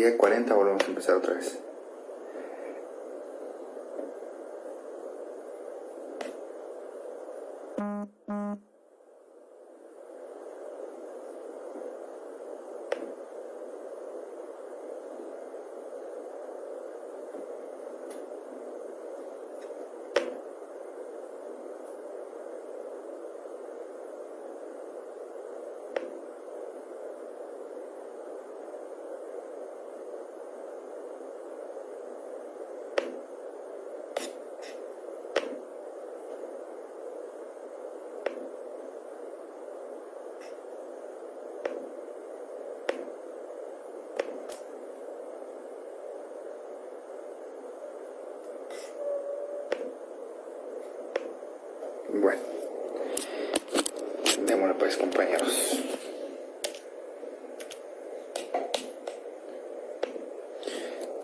10:40 volvemos a empezar otra vez. Bueno, démosle pues, compañeros.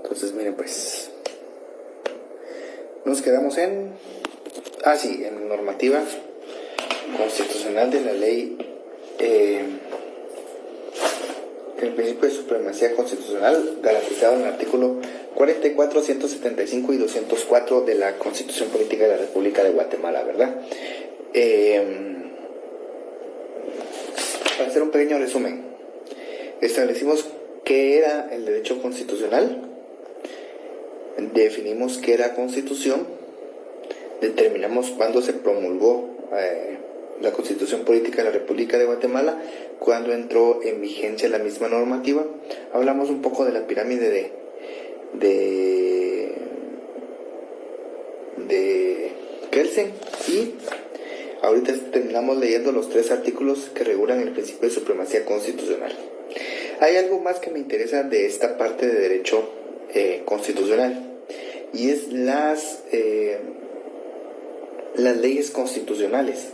Entonces miren pues, nos quedamos en normativa constitucional de la ley, el principio de supremacía constitucional garantizado en el artículo 44, 175 y 204 de la Constitución Política de la República de Guatemala, ¿verdad? Para hacer un pequeño resumen, establecimos qué era el derecho constitucional, definimos qué era constitución, determinamos cuándo se promulgó la Constitución Política de la República de Guatemala, cuándo entró en vigencia la misma normativa, hablamos un poco de la pirámide de Kelsen, y ahorita terminamos leyendo los 3 artículos que regulan el principio de supremacía constitucional. Hay algo más que me interesa de esta parte de derecho constitucional, y es las leyes constitucionales.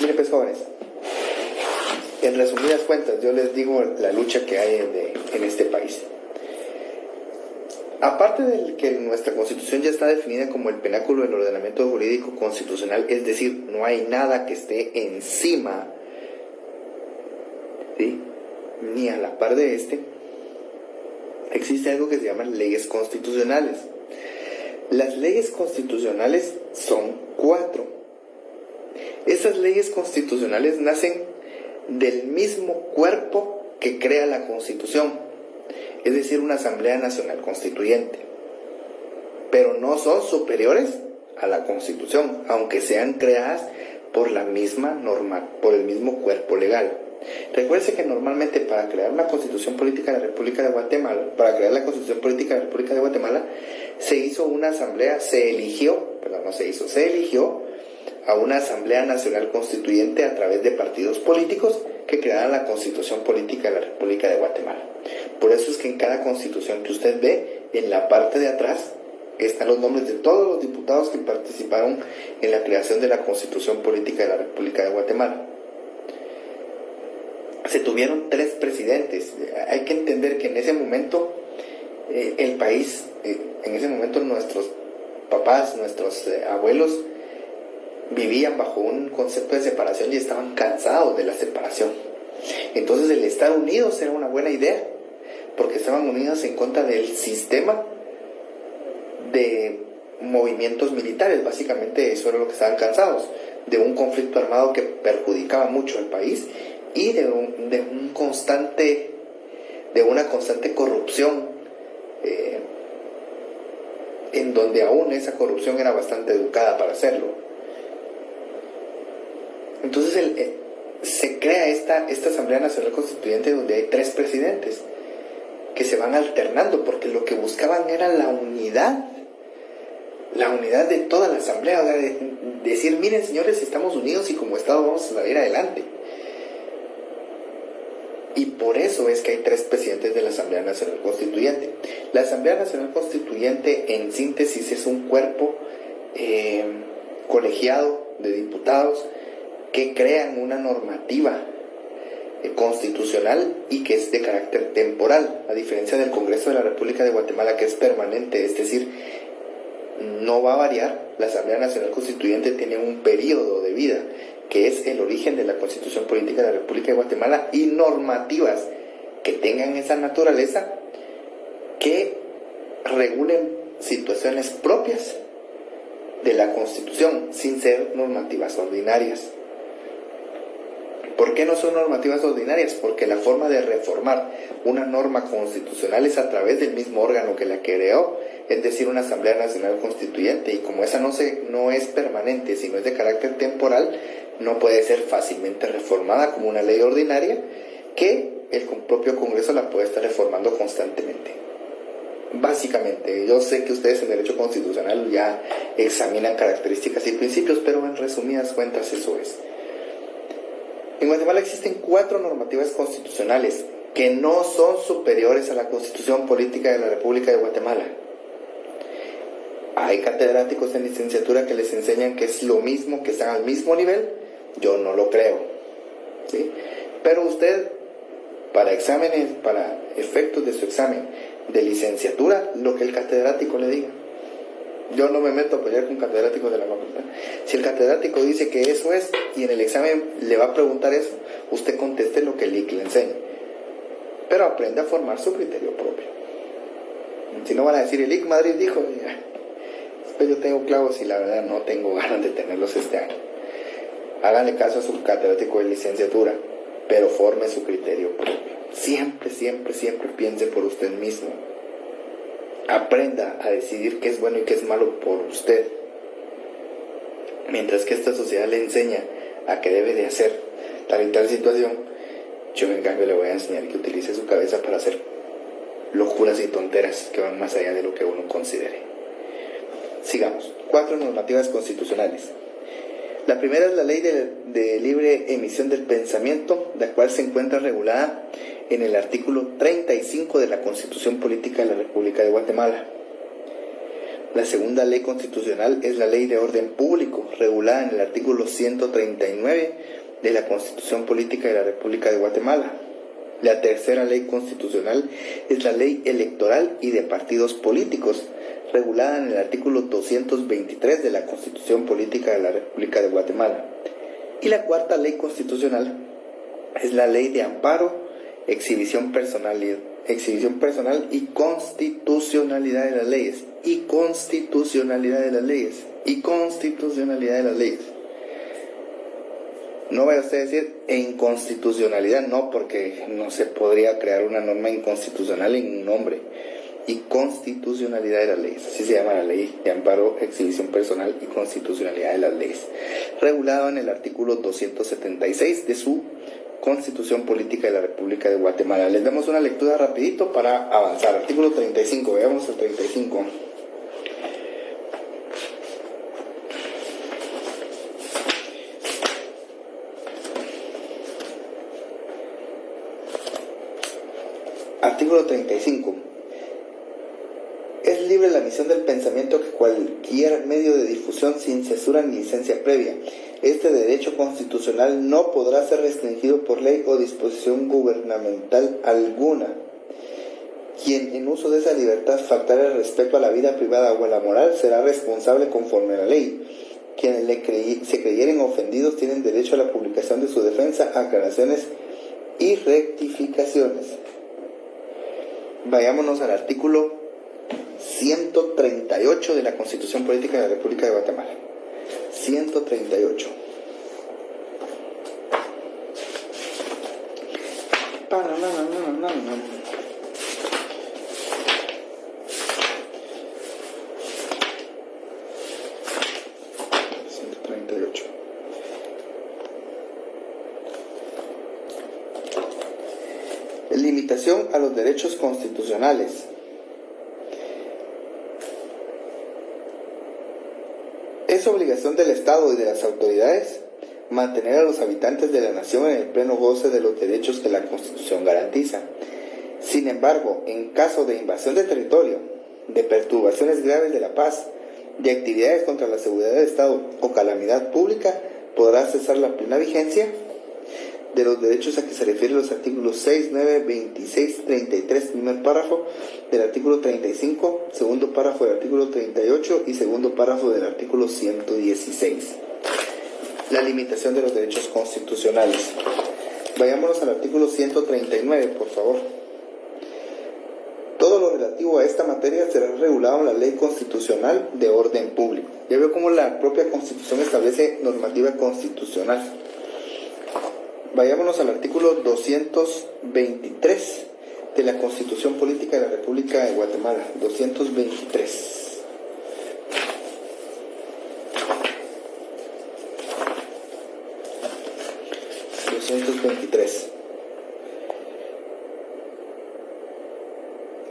Miren pues, jóvenes, en resumidas cuentas yo les digo la lucha que hay en este país. Aparte de que nuestra Constitución ya está definida como el pináculo del ordenamiento jurídico constitucional, es decir, no hay nada que esté encima, ¿sí?, ni a la par de existe algo que se llama leyes constitucionales. Las leyes constitucionales son 4. Estas leyes constitucionales nacen del mismo cuerpo que crea la Constitución, es decir, una Asamblea Nacional Constituyente, pero no son superiores a la Constitución, aunque sean creadas por la misma norma, por el mismo cuerpo legal. Recuerde que normalmente para crear una Constitución Política de la República de Guatemala, se hizo una asamblea, se eligió a una Asamblea Nacional Constituyente a través de partidos políticos que crearan la Constitución Política de la República de Guatemala. Por eso es que en cada constitución que usted ve, en la parte de atrás están los nombres de todos los diputados que participaron en la creación de la Constitución Política de la República de Guatemala. Se tuvieron 3 presidentes. Hay que entender que en ese momento el país, en ese momento nuestros papás, nuestros abuelos vivían bajo un concepto de separación y estaban cansados de la separación. Entonces el estar unidos era una buena idea, porque estaban unidos en contra del sistema de movimientos militares. Básicamente eso era lo que estaban cansados, de un conflicto armado que perjudicaba mucho al país y de una constante corrupción, en donde aún esa corrupción era bastante educada para hacerlo. Entonces se crea esta Asamblea Nacional Constituyente, donde hay 3 presidentes que se van alternando, porque lo que buscaban era la unidad de toda la Asamblea, o sea, decir, miren señores, estamos unidos y como Estado vamos a salir adelante. Y por eso es que hay 3 presidentes de la Asamblea Nacional Constituyente. La Asamblea Nacional Constituyente, en síntesis, es un cuerpo colegiado de diputados que crean una normativa constitucional y que es de carácter temporal, a diferencia del Congreso de la República de Guatemala, que es permanente, es decir, no va a variar. La Asamblea Nacional Constituyente tiene un periodo de vida, que es el origen de la Constitución Política de la República de Guatemala, y normativas que tengan esa naturaleza que regulen situaciones propias de la Constitución sin ser normativas ordinarias. ¿Por qué no son normativas ordinarias? Porque la forma de reformar una norma constitucional es a través del mismo órgano que la creó, es decir, una Asamblea Nacional Constituyente, y como esa no es permanente, sino es de carácter temporal, no puede ser fácilmente reformada como una ley ordinaria, que el propio Congreso la puede estar reformando constantemente. Básicamente, yo sé que ustedes en Derecho Constitucional ya examinan características y principios, pero en resumidas cuentas eso es. En Guatemala existen 4 normativas constitucionales que no son superiores a la Constitución Política de la República de Guatemala. Hay catedráticos en licenciatura que les enseñan que es lo mismo, que están al mismo nivel. Yo no lo creo, ¿sí? Pero usted, para efectos de su examen de licenciatura, lo que el catedrático le diga. Yo no me meto a pelear con catedráticos de la facultad. Si el catedrático dice que eso es, y en el examen le va a preguntar eso, usted conteste lo que el IC le enseñe. Pero aprenda a formar su criterio propio. Si no van a decir, el IC Madrid dijo, después yo tengo clavos y la verdad no tengo ganas de tenerlos este año. Háganle caso a su catedrático de licenciatura, pero forme su criterio propio. Siempre, siempre, siempre piense por usted mismo. Aprenda a decidir qué es bueno y qué es malo por usted. Mientras que esta sociedad le enseña a qué debe de hacer tal y tal situación, yo en cambio le voy a enseñar que utilice su cabeza para hacer locuras y tonteras que van más allá de lo que uno considere. Sigamos. 4 normativas constitucionales. La primera es la Ley de Libre Emisión del Pensamiento, la cual se encuentra regulada en el artículo 35 de la Constitución Política de la República de Guatemala. La segunda ley constitucional es la Ley de Orden Público, regulada en el artículo 139 de la Constitución Política de la República de Guatemala. La tercera ley constitucional es la Ley Electoral y de Partidos Políticos, regulada en el artículo 223 de la Constitución Política de la República de Guatemala. Y la cuarta ley constitucional es la Ley de Amparo, exhibición personal y constitucionalidad de las leyes. Y constitucionalidad de las leyes. Y constitucionalidad de las leyes. No vaya usted a decir inconstitucionalidad, no, porque no se podría crear una norma inconstitucional en un nombre. Y constitucionalidad de las leyes, así se llama la Ley de Amparo, Exhibición Personal y Constitucionalidad de las Leyes, regulado en el artículo 276 de su Constitución Política de la República de Guatemala. Les damos una lectura rapidito para avanzar. Artículo 35, veamos el 35. Artículo 35. Es libre la emisión del pensamiento que cualquier medio de difusión sin censura ni licencia previa. Este derecho constitucional no podrá ser restringido por ley o disposición gubernamental alguna. Quien en uso de esa libertad faltare el respeto a la vida privada o a la moral será responsable conforme a la ley. Quienes se creyeren ofendidos tienen derecho a la publicación de su defensa, aclaraciones y rectificaciones. Vayámonos al artículo 138 de la Constitución Política de la República de Guatemala. 138. Limitación a los derechos constitucionales. Es obligación del Estado y de las autoridades mantener a los habitantes de la nación en el pleno goce de los derechos que la Constitución garantiza. Sin embargo, en caso de invasión de territorio, de perturbaciones graves de la paz, de actividades contra la seguridad del Estado o calamidad pública, podrá cesar la plena vigencia de los derechos a que se refieren los artículos 6, 9, 26, 33, primer párrafo del artículo 35, segundo párrafo del artículo 38 y segundo párrafo del artículo 116. La limitación de los derechos constitucionales. Vayámonos al artículo 139, por favor. Todo lo relativo relativo a esta materia será regulado en la Ley Constitucional de Orden Público. Ya veo cómo la propia Constitución establece normativa constitucional. Vayámonos al artículo 223 de la Constitución Política de la República de Guatemala. 223.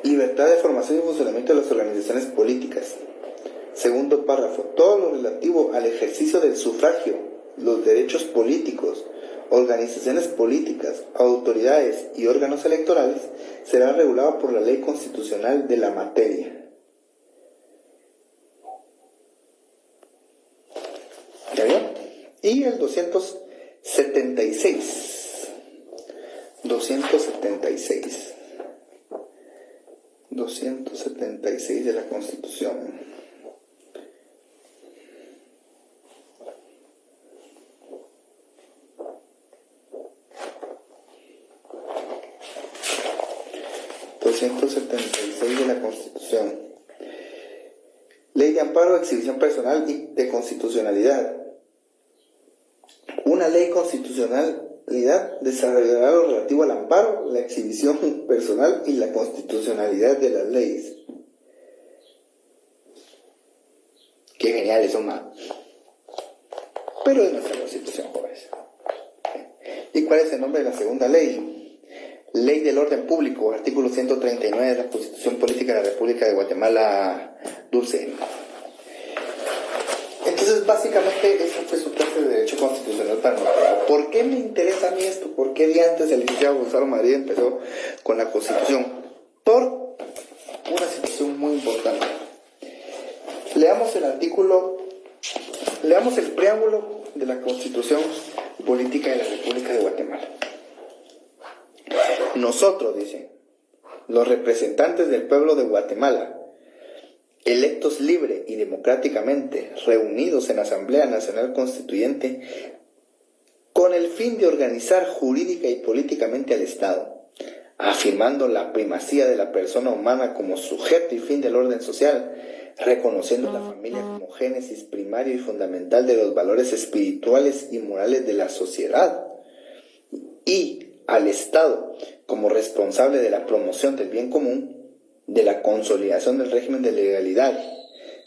Libertad de formación y funcionamiento de las organizaciones políticas. Segundo párrafo. Todo lo relativo al ejercicio del sufragio, los derechos políticos, organizaciones políticas, autoridades y órganos electorales será regulado por la ley constitucional de la materia. ¿Ya vio? Y el 276 de la Constitución. De la Constitución. Ley de amparo, exhibición personal y de constitucionalidad. Una ley constitucionalidad desarrollará lo relativo al amparo, la exhibición personal y la constitucionalidad de las leyes. Qué geniales son, más. Pero es nuestra Constitución, jóvenes. ¿Y cuál es el nombre de la segunda ley? Ley del Orden Público, artículo 139 de la Constitución Política de la República de Guatemala, Dulce. Entonces, básicamente, esa fue su clase de Derecho Constitucional para nosotros. ¿Por qué me interesa a mí esto? ¿Por qué día antes el licenciado Gonzalo Madrid empezó con la Constitución? Por una situación muy importante. Leamos el preámbulo de la Constitución Política de la República de Guatemala. Nosotros, dice, los representantes del pueblo de Guatemala, electos libre y democráticamente, reunidos en Asamblea Nacional Constituyente, con el fin de organizar jurídica y políticamente al Estado, afirmando la primacía de la persona humana como sujeto y fin del orden social, reconociendo la familia como génesis primario y fundamental de los valores espirituales y morales de la sociedad, y al Estado como responsable de la promoción del bien común, de la consolidación del régimen de legalidad,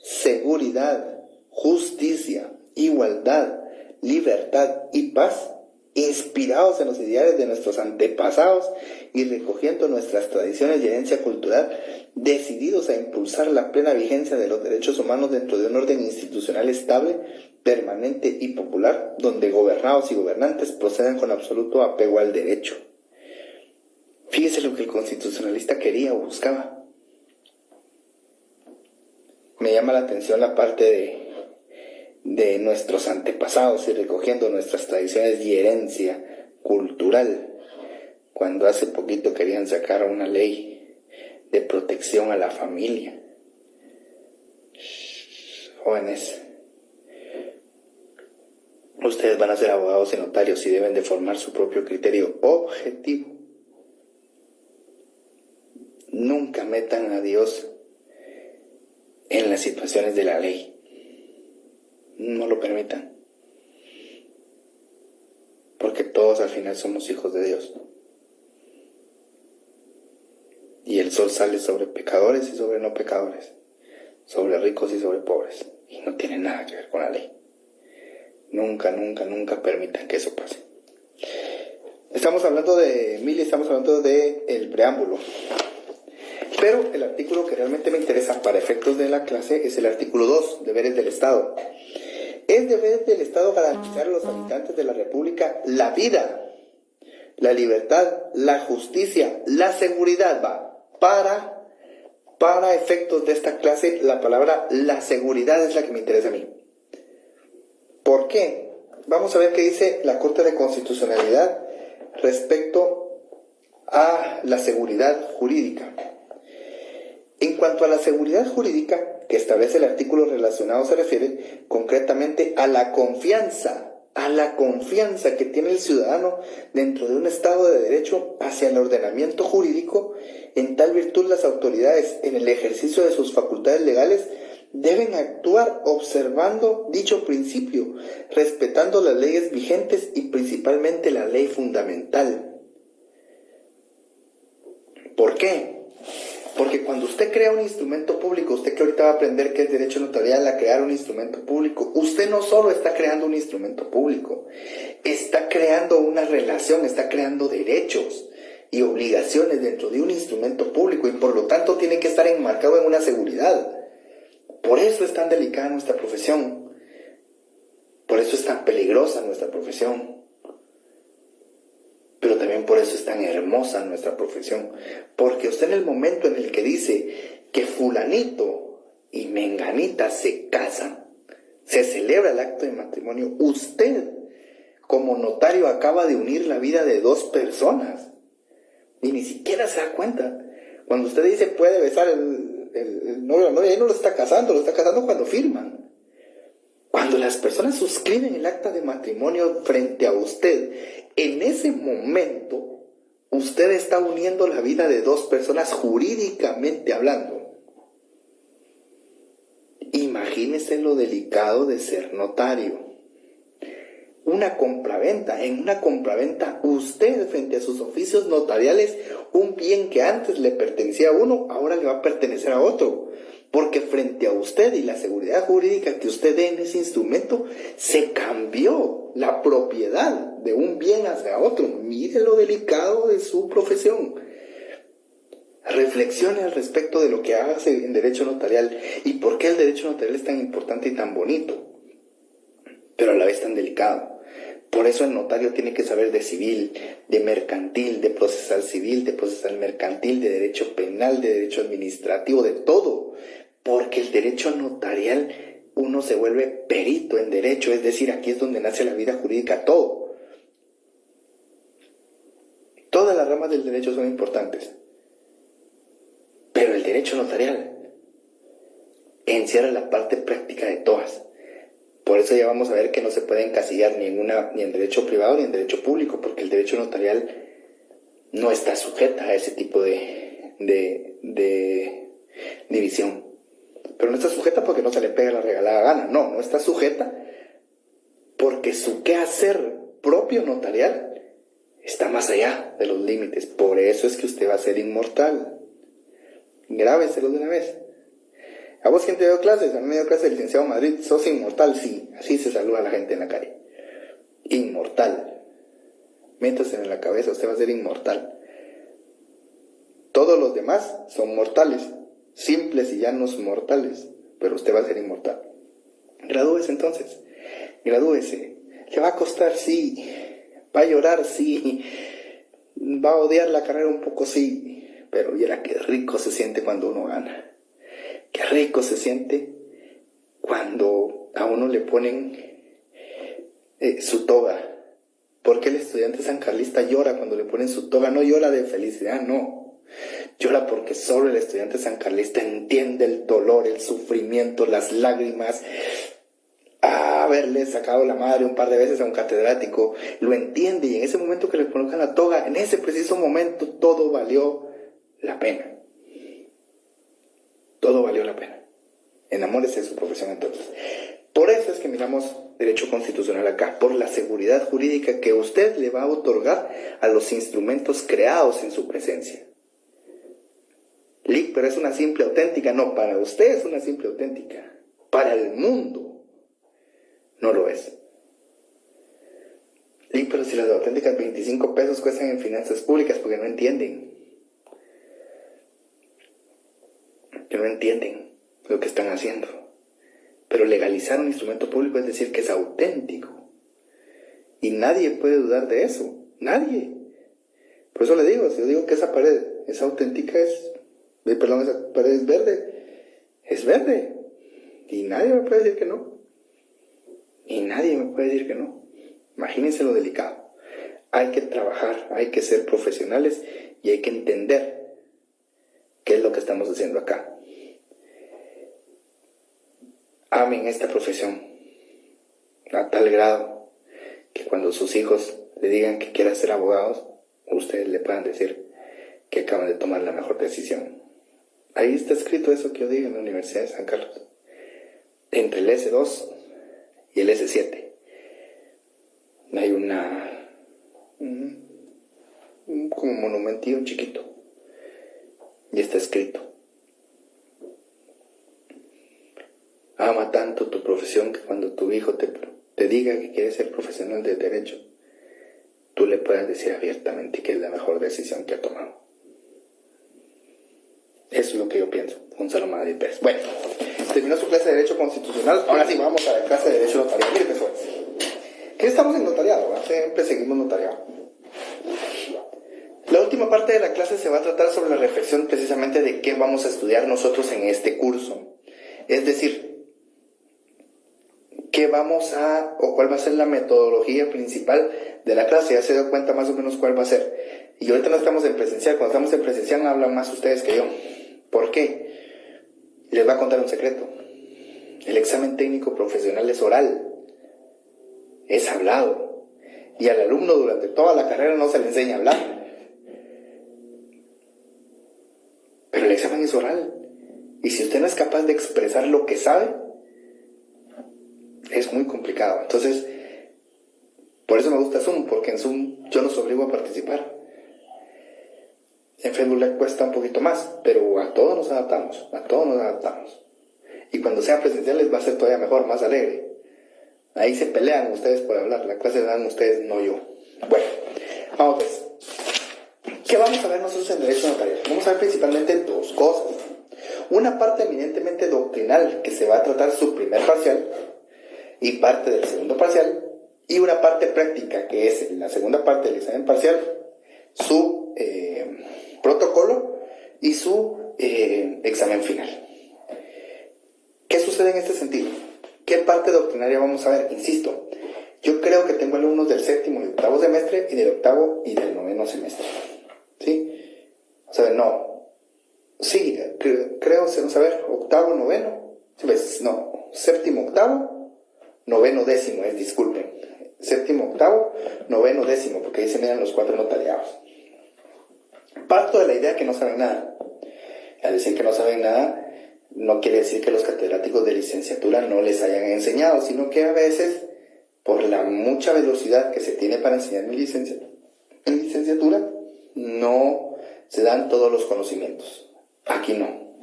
seguridad, justicia, igualdad, libertad y paz, inspirados en los ideales de nuestros antepasados y recogiendo nuestras tradiciones y herencia cultural, decididos a impulsar la plena vigencia de los derechos humanos dentro de un orden institucional estable, permanente y popular, donde gobernados y gobernantes procedan con absoluto apego al derecho. Fíjese lo que el constitucionalista quería o buscaba. Me llama la atención la parte de nuestros antepasados y recogiendo nuestras tradiciones y herencia cultural, cuando hace poquito querían sacar una ley de protección a la familia. Jóvenes, ustedes van a ser abogados y notarios y deben de formar su propio criterio objetivo. Nunca metan a Dios en las situaciones de la ley. No lo permitan. Porque todos al final somos hijos de Dios. Y el sol sale sobre pecadores y sobre no pecadores, sobre ricos y sobre pobres. Y no tiene nada que ver con la ley. Nunca, nunca, nunca permitan que eso pase. Estamos hablando de Emilia, estamos hablando del preámbulo. Pero el artículo que realmente me interesa para efectos de la clase es el artículo 2, deberes del Estado. Es deber del Estado garantizar a los habitantes de la República la vida, la libertad, la justicia, la seguridad. Para efectos de esta clase, la palabra la seguridad es la que me interesa a mí. ¿Por qué? Vamos a ver qué dice la Corte de Constitucionalidad respecto a la seguridad jurídica. En cuanto a la seguridad jurídica que establece el artículo relacionado, se refiere concretamente a la confianza a la confianza que tiene el ciudadano dentro de un Estado de Derecho hacia el ordenamiento jurídico. En tal virtud, las autoridades, en el ejercicio de sus facultades legales, deben actuar observando dicho principio, respetando las leyes vigentes y principalmente la ley fundamental. ¿Por qué? Porque cuando usted crea un instrumento público, usted que ahorita va a aprender qué es derecho notarial, a crear un instrumento público, usted no solo está creando un instrumento público, está creando una relación, está creando derechos y obligaciones dentro de un instrumento público y por lo tanto tiene que estar enmarcado en una seguridad. Por eso es tan delicada nuestra profesión, por eso es tan peligrosa nuestra profesión. Pero también por eso es tan hermosa nuestra profesión. Porque usted en el momento en el que dice que fulanito y menganita se casan, se celebra el acto de matrimonio, usted como notario acaba de unir la vida de dos personas. Y ni siquiera se da cuenta. Cuando usted dice puede besar el novio o la novia, ahí no lo está casando cuando firman. Cuando las personas suscriben el acta de matrimonio frente a usted, en ese momento, usted está uniendo la vida de dos personas jurídicamente hablando. Imagínese lo delicado de ser notario. Una compraventa. En una compraventa, usted frente a sus oficios notariales, un bien que antes le pertenecía a uno, ahora le va a pertenecer a otro. Porque frente a usted y la seguridad jurídica que usted dé en ese instrumento, se cambió la propiedad de un bien hacia otro. Mire lo delicado de su profesión. Reflexione al respecto de lo que hace en derecho notarial y por qué el derecho notarial es tan importante y tan bonito, pero a la vez tan delicado. Por eso el notario tiene que saber de civil, de mercantil, de procesal civil, de procesal mercantil, de derecho penal, de derecho administrativo, de todo. Porque el derecho notarial, uno se vuelve perito en derecho, es decir, aquí es donde nace la vida jurídica, todo. Todas las ramas del derecho son importantes, pero el derecho notarial encierra la parte práctica de todas. Por eso ya vamos a ver que no se puede encasillar ni en derecho privado ni en derecho público, porque el derecho notarial no está sujeta a ese tipo de división. Pero no está sujeta porque no se le pega la regalada gana, no está sujeta porque su quehacer propio notarial está más allá de los límites. Por eso es que usted va a ser inmortal. Grábeselo de una vez. ¿A vos quién te dio clases? A mí me dio clases el licenciado Madrid. ¿Sos inmortal? Sí, así se saluda a la gente en la calle. Inmortal. Métase en la cabeza, usted va a ser inmortal. Todos los demás son mortales, simples y llanos mortales, pero usted va a ser inmortal. Gradúese entonces, gradúese. ¿Le va a costar? Sí. ¿Va a llorar? Sí. ¿Va a odiar la carrera un poco? Sí. Pero viera qué rico se siente cuando uno gana. Qué rico se siente cuando a uno le ponen su toga. ¿Por qué el estudiante sancarlista llora cuando le ponen su toga? No llora de felicidad, no. Llora porque solo el estudiante sancarlista entiende el dolor, el sufrimiento, las lágrimas. Haberle sacado la madre un par de veces a un catedrático, lo entiende, y en ese momento que le colocan la toga, en ese preciso momento, todo valió la pena. Todo valió la pena. Enamórese de su profesión entonces. Por eso es que miramos derecho constitucional acá, por la seguridad jurídica que usted le va a otorgar a los instrumentos creados en su presencia. Pero es una simple auténtica. No, para usted es una simple auténtica. Para el mundo no lo es. Pero si las auténticas 25 pesos cuestan en finanzas públicas porque no entienden. Que no entienden lo que están haciendo. Pero legalizar un instrumento público es decir que es auténtico. Y nadie puede dudar de eso. Nadie. Por eso le digo, si yo digo que esa pared es auténtica, esa pared es verde. Es verde. Y nadie me puede decir que no. Y nadie me puede decir que no. Imagínense lo delicado. Hay que trabajar, hay que ser profesionales y hay que entender qué es lo que estamos haciendo acá. Amen esta profesión a tal grado que cuando sus hijos le digan que quieren ser abogados, ustedes le puedan decir que acaban de tomar la mejor decisión. Ahí está escrito eso que yo digo en la Universidad de San Carlos. Entre el S2 y el S7 hay como monumentillo chiquito, y está escrito: ama tanto tu profesión que cuando tu hijo te diga que quiere ser profesional de derecho, tú le puedas decir abiertamente que es la mejor decisión que ha tomado. Eso es lo que yo pienso, Gonzalo Madrid Pérez. Bueno, terminó su clase de Derecho Constitucional. Ahora sí, vamos a la clase de Derecho Notarial. Mire, pues, ¿qué estamos en notariado? ¿Verdad? Siempre seguimos notariado. La última parte de la clase se va a tratar sobre la reflexión precisamente de qué vamos a estudiar nosotros en este curso. Es decir, cuál va a ser la metodología principal de la clase. Ya se dio cuenta más o menos cuál va a ser. Y ahorita no estamos en presencial. Cuando estamos en presencial hablan más ustedes que yo. ¿Por qué? Les voy a contar un secreto. El examen técnico profesional es oral. Es hablado. Y al alumno durante toda la carrera no se le enseña a hablar. Pero el examen es oral. Y si usted no es capaz de expresar lo que sabe, es muy complicado. Entonces, por eso me gusta Zoom, porque en Zoom yo los obligo a participar. En Facebook le cuesta un poquito más, pero a todos nos adaptamos. Y cuando sea presencial les va a ser todavía mejor, más alegre. Ahí se pelean ustedes por hablar, la clase la dan ustedes, no yo. Bueno, vamos pues. ¿Qué vamos a ver nosotros en Derecho Notarial? Vamos a ver principalmente dos cosas. Una parte eminentemente doctrinal, que se va a tratar su primer parcial y parte del segundo parcial, y una parte práctica, que es en la segunda parte del examen parcial, su protocolo y su examen final. ¿Qué sucede en este sentido? ¿Qué parte doctrinaria vamos a ver? Insisto, yo creo que tengo alumnos del séptimo y octavo semestre y del octavo y del noveno semestre. ¿Sí? O sea, no. Sí, creo, vamos a ver, octavo, noveno. No, séptimo, octavo, noveno, décimo, disculpen. Séptimo, octavo, noveno, décimo, porque ahí se miran los 4 notariados. Parto de la idea que no saben nada. Al decir que no saben nada, no quiere decir que los catedráticos de licenciatura no les hayan enseñado, sino que a veces, por la mucha velocidad que se tiene para enseñar en licenciatura, no se dan todos los conocimientos. Aquí no.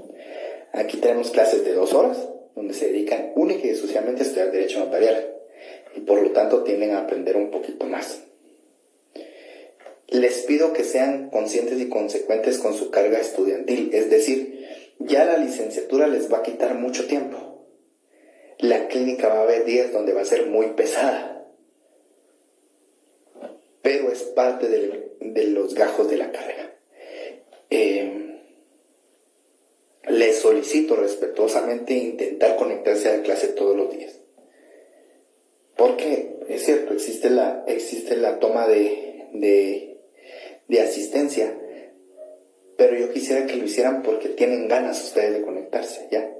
Aquí tenemos clases de 2 horas, donde se dedican única y exclusivamente a estudiar Derecho Notarial, y por lo tanto tienden a aprender un poquito más. Les pido que sean conscientes y consecuentes con su carga estudiantil, es decir, ya la licenciatura les va a quitar mucho tiempo. La clínica va a haber días donde va a ser muy pesada, pero es parte de los gajos de la carrera. Les solicito respetuosamente intentar conectarse a la clase todos los días. Porque es cierto, existe la toma de asistencia, pero yo quisiera que lo hicieran porque tienen ganas ustedes de conectarse, ¿ya?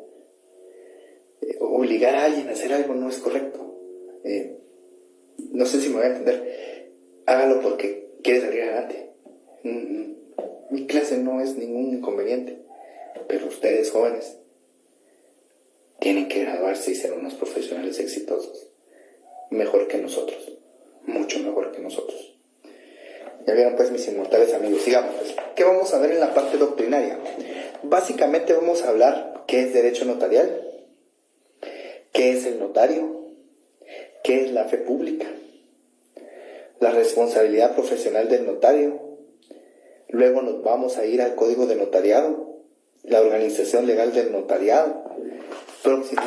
Obligar a alguien a hacer algo no es correcto. No sé si me voy a entender. Hágalo porque quiere salir adelante. Mi clase no es ningún inconveniente, pero ustedes jóvenes tienen que graduarse y ser unos profesionales exitosos. Mejor que nosotros, mucho mejor que nosotros. Ya vieron pues, mis inmortales amigos. Sigamos pues. ¿Qué vamos a ver en la parte doctrinaria? Básicamente vamos a hablar qué es derecho notarial, qué es el notario, qué es la fe pública, la responsabilidad profesional del notario. Luego nos vamos a ir al código de notariado, la organización legal del notariado.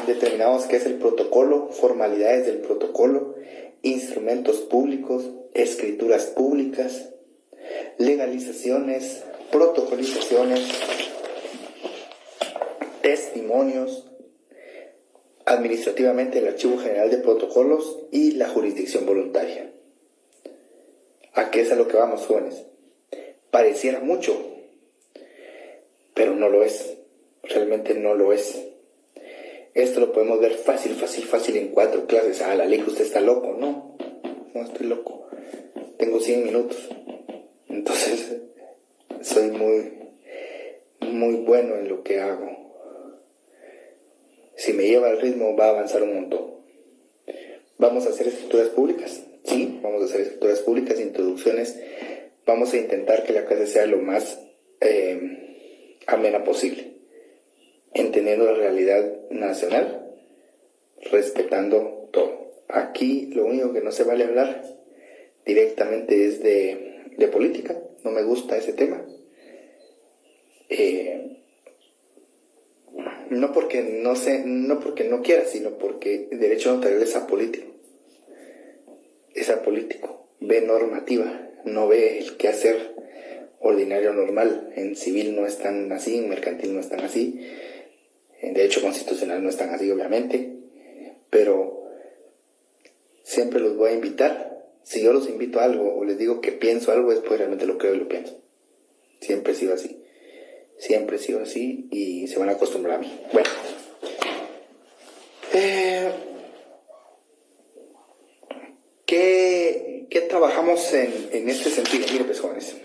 Determinamos qué es el protocolo, formalidades del protocolo, instrumentos públicos, escrituras públicas, legalizaciones, protocolizaciones, testimonios, administrativamente el Archivo General de Protocolos y la jurisdicción voluntaria. ¿A qué es a lo que vamos, jóvenes? Pareciera mucho, pero no lo es. Realmente no lo es. Esto lo podemos ver fácil en 4 clases. La ley, usted está loco, ¿no? no estoy loco. Tengo 100 minutos. Entonces, soy muy bueno en lo que hago. Si me lleva al ritmo, va a avanzar un montón. ¿Vamos a hacer escrituras públicas? Sí, vamos a hacer escrituras públicas, introducciones. Vamos a intentar que la clase sea lo más amena posible, entendiendo la realidad nacional, respetando todo. Aquí lo único que no se vale hablar directamente es de política. No me gusta ese tema. No porque no quiera, sino porque el derecho notarial es apolítico. Es apolítico. Ve normativa, no ve el quehacer ordinario normal. En civil no están así, en mercantil no están así, en derecho constitucional no están así, obviamente. Pero siempre los voy a invitar. Si yo los invito a algo o les digo que pienso algo, es porque realmente lo creo y lo pienso. Siempre he sido así. Siempre he sido así y se van a acostumbrar a mí. Bueno. ¿Qué trabajamos en este sentido? Mire, pues, jóvenes.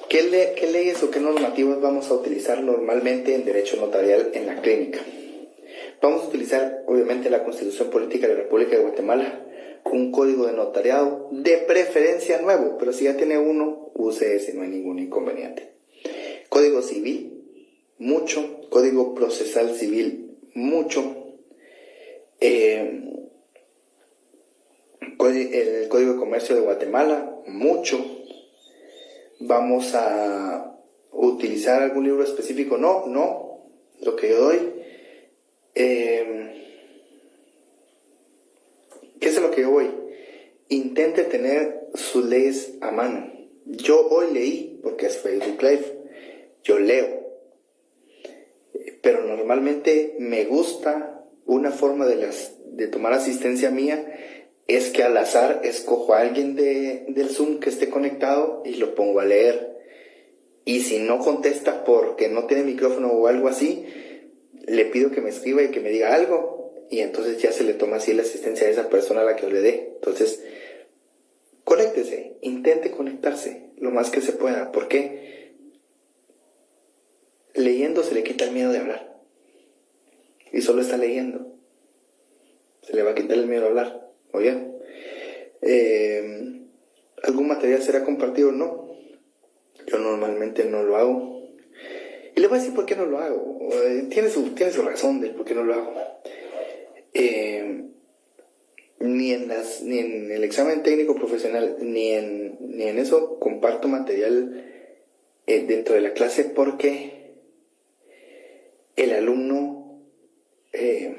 ¿Qué leyes o qué normativas vamos a utilizar normalmente en derecho notarial en la clínica? Vamos a utilizar, obviamente, la Constitución Política de la República de Guatemala, un código de notariado, de preferencia nuevo, pero si ya tiene uno, use ese, no hay ningún inconveniente. Código civil, mucho. Código procesal civil, mucho. El Código de Comercio de Guatemala, mucho. ¿Vamos a utilizar algún libro específico? No. Lo que yo doy. ¿Qué es lo que yo voy? Intente tener sus leyes a mano. Yo hoy leí, porque es Facebook Live, yo leo. Pero normalmente me gusta una forma de tomar asistencia mía, es que al azar escojo a alguien del Zoom que esté conectado y lo pongo a leer. Y si no contesta porque no tiene micrófono o algo así, le pido que me escriba y que me diga algo. Y entonces ya se le toma así la asistencia a esa persona a la que yo le dé. Entonces, conéctese, intente conectarse lo más que se pueda. ¿Por qué? Leyendo se le quita el miedo de hablar. Y solo está leyendo. Se le va a quitar el miedo a hablar. Oye, ¿algún material será compartido? No. Yo normalmente no lo hago. Y le voy a decir por qué no lo hago. Tiene su razón del por qué no lo hago. Ni en el examen técnico profesional, ni en eso comparto material dentro de la clase, porque el alumno... les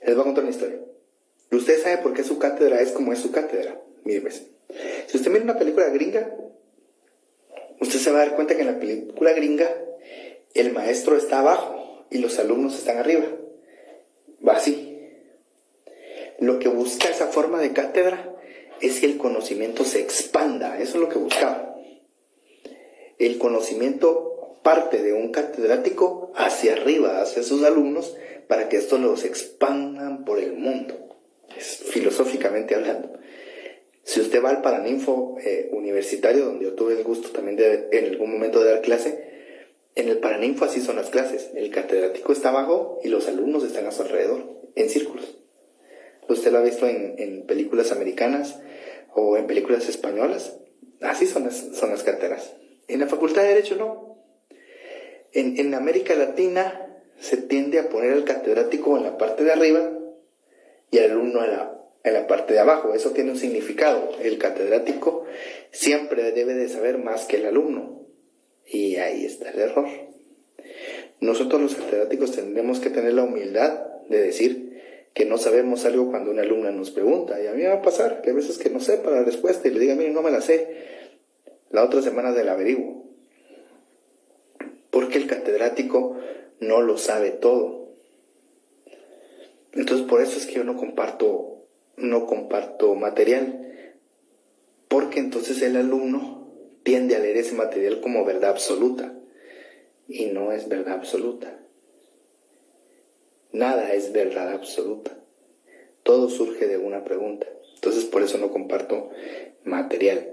voy a contar una historia. Usted sabe por qué su cátedra es como es su cátedra. Mire, pues, si usted mira una película gringa, usted se va a dar cuenta que en la película gringa el maestro está abajo y los alumnos están arriba. Va así. Lo que busca esa forma de cátedra es que el conocimiento se expanda. Eso es lo que buscaba. El conocimiento parte de un catedrático hacia arriba, hacia sus alumnos, para que estos los expandan por el mundo. Filosóficamente hablando. Si usted va al Paraninfo universitario, donde yo tuve el gusto también de en algún momento de dar clase, en el Paraninfo así son las clases. El catedrático está abajo y los alumnos están a su alrededor, en círculos. Usted lo ha visto en películas americanas o en películas españolas. Así son las cátedras. En la Facultad de Derecho no. En América Latina se tiende a poner al catedrático en la parte de arriba y al alumno en la parte de abajo. Eso tiene un significado. El catedrático siempre debe de saber más que el alumno. Y ahí está el error. Nosotros los catedráticos tendremos que tener la humildad de decir que no sabemos algo cuando una alumna nos pregunta. Y a mí me va a pasar que a veces que no sepa la respuesta y le diga, mire, no me la sé. La otra semana del averiguo. Porque el catedrático no lo sabe todo. Entonces por eso es que yo no comparto material, porque entonces el alumno tiende a leer ese material como verdad absoluta, y no es verdad absoluta. Nada es verdad absoluta. Todo surge de una pregunta. Entonces por eso no comparto material.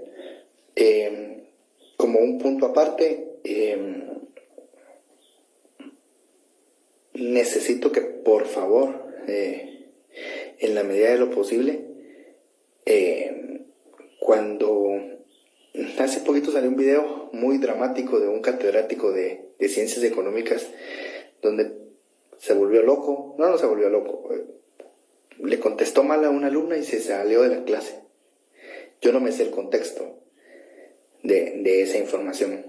Como un punto aparte, necesito que por favor, en la medida de lo posible, cuando hace poquito salió un video muy dramático de un catedrático de ciencias económicas donde se volvió loco, no se volvió loco, le contestó mal a una alumna y se salió de la clase. Yo no me sé el contexto de esa información,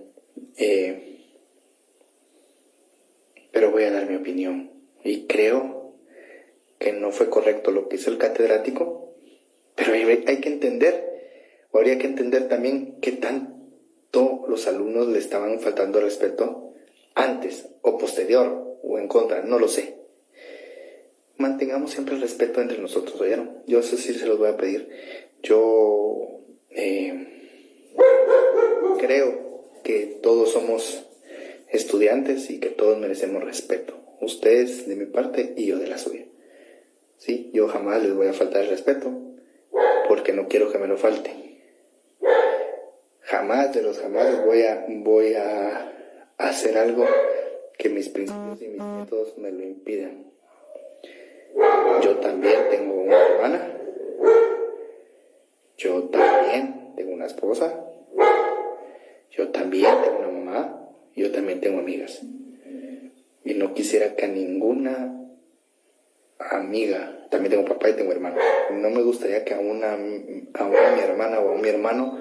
pero voy a dar mi opinión y creo que no fue correcto lo que hizo el catedrático, pero hay que entender, o habría que entender también qué tanto los alumnos le estaban faltando al respeto antes o posterior o en contra, no lo sé. Mantengamos siempre el respeto entre nosotros, ¿oyeron? Yo eso sí se los voy a pedir. Yo creo que todos somos estudiantes y que todos merecemos respeto. Ustedes de mi parte y yo de la suya. Sí, yo jamás les voy a faltar el respeto porque no quiero que me lo falte. Jamás de los jamás voy a hacer algo que mis principios y mis métodos me lo impidan. Yo también tengo una hermana. Yo también tengo una esposa. Yo también tengo una mamá. Yo también tengo amigas. Y no quisiera que a ninguna amiga, también tengo papá y tengo hermano. No me gustaría que a una mi hermana o a mi hermano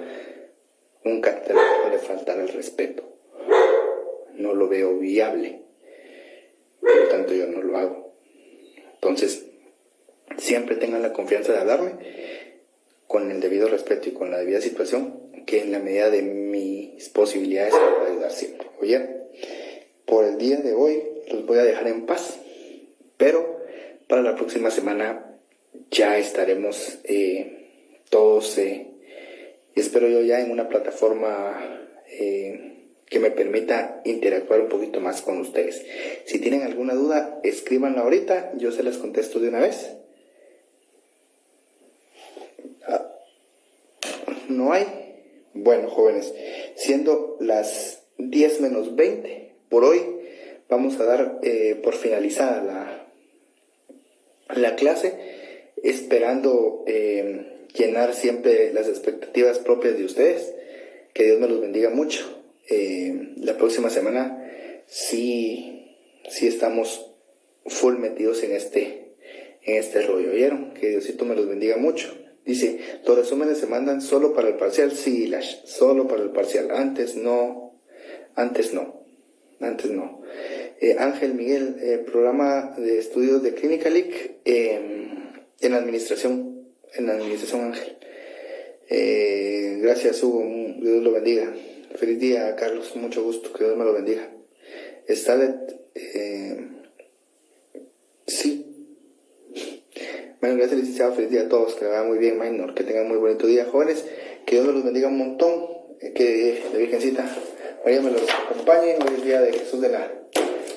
un catedrático le faltara el respeto. No lo veo viable. Por lo tanto, yo no lo hago. Entonces, siempre tengan la confianza de hablarme con el debido respeto y con la debida situación, que en la medida de mis posibilidades se les va a ayudar siempre. Oye, por el día de hoy los voy a dejar en paz, pero para la próxima semana ya estaremos todos, espero yo ya en una plataforma que me permita interactuar un poquito más con ustedes. Si tienen alguna duda, escríbanla ahorita, yo se las contesto de una vez. ¿No hay? Bueno, jóvenes, siendo las 10 menos 20, por hoy vamos a dar por finalizada la clase, esperando llenar siempre las expectativas propias de ustedes. Que Dios me los bendiga mucho. La próxima semana sí estamos full metidos en este rollo, ¿oyeron? Que Diosito me los bendiga mucho. Dice, los resúmenes se mandan solo para el parcial. Sí, Lash, solo para el parcial. Antes no. Ángel Miguel, programa de estudios de Clinical League en administración Ángel. Gracias, Hugo, Dios lo bendiga. Feliz día, Carlos, mucho gusto, que Dios me lo bendiga. Stalet, sí. Bueno, gracias, licenciado, feliz día a todos, que le vaya muy bien, Minor, que tengan muy bonito día, jóvenes, que Dios me los bendiga un montón, que la Virgencita María me los acompañe. Hoy es día de Jesús de la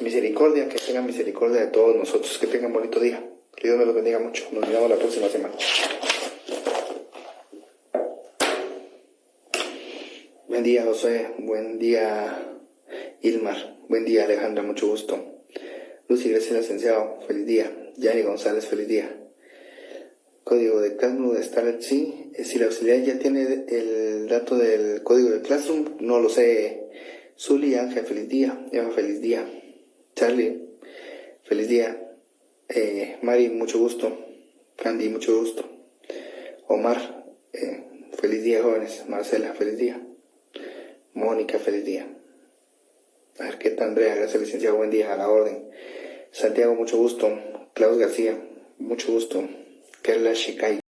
Misericordia, que tengan misericordia de todos nosotros, que tengan bonito día, que Dios me los bendiga mucho. Nos vemos la próxima semana. Buen día, José, buen día, Ilmar, buen día, Alejandra, mucho gusto. Lucy, gracias, licenciado, feliz día. Yani González, feliz día. Código de Classroom de Starlet, sí. Si la auxiliar ya tiene el dato del código de Classroom, no lo sé. Zuli, Ángel, feliz día. Eva, feliz día. Charlie, feliz día. Mari, mucho gusto. Candy, mucho gusto. Omar, feliz día, jóvenes. Marcela, feliz día. Mónica, feliz día. Arqueta Andrea, gracias, licenciado, buen día, a la orden. Santiago, mucho gusto. Klaus García, mucho gusto. Kerla Shikai.